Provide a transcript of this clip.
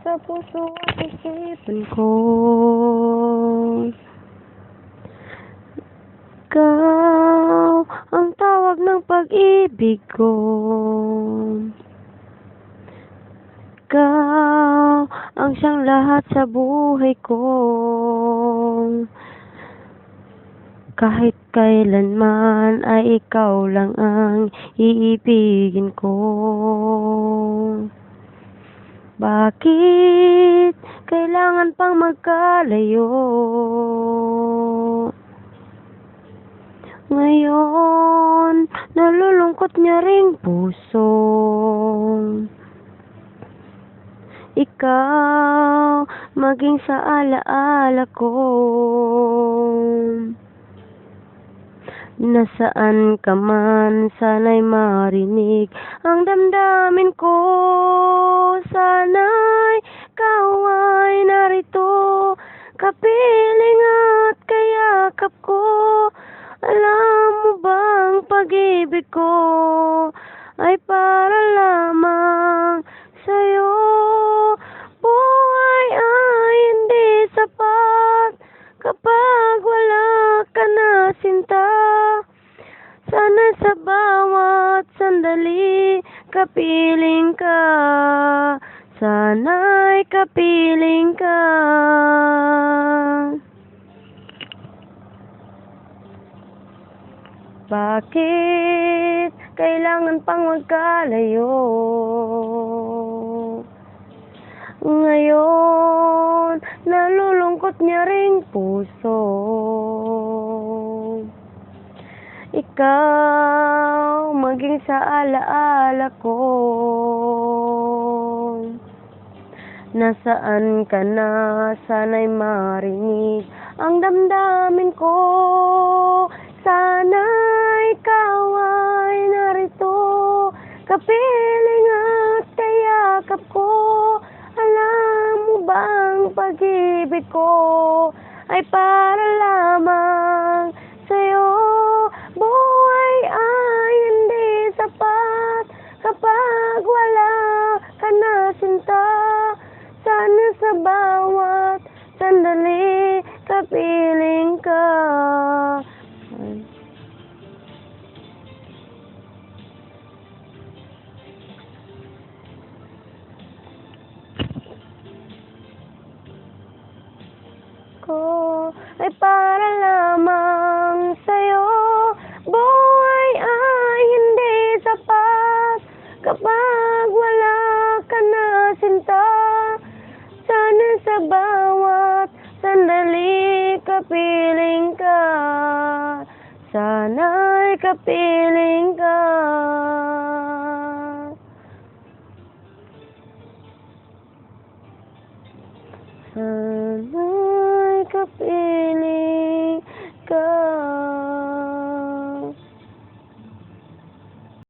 sa puso at isipan ko. Ikaw ang tawag ng pag-ibig ko. Ikaw ang siyang lahat sa buhay ko. Kahit kailanman ay ikaw lang ang iibigin ko. Bakit kailangan pang magkalayo? Ngayon, nalulungkot niya ring puso. Ikaw, maging sa alaala ko. Nasaan ka man, sana'y marinig ang damdamin ko. Sana'y ikaw ay narito, kapiling at kayakap ko. Alam mo bang pag-ibig ko ay para lamang sa'yo? Buhay ay hindi sapat kapag wala ka na, sinta. Sana sa bawat sandali kapiling ka, sana'y kapiling ka. Bakit kailangan pang magkalayo? Ngayon, nalulungkot niya ring puso. Ikaw, maging sa alaala ko. Nasaan ka na, sana'y marinig ang damdamin ko. Sana'y ikaw ay narito, kapiling at kayakap ko. Alam mo bang pag-ibig ko ay para lamang sa'yo? Buhay ay hindi sapat kapag wala ka na, sinta. Sana sa bawat sandali kapiling ka. Ko ay para lamang sa'yo. Buhay ay hindi sapat kapag wala ka na, sinta. Sana sa bawat sandali kapiling ka, sana'y kapiling ka. Sana'y kapiling ka.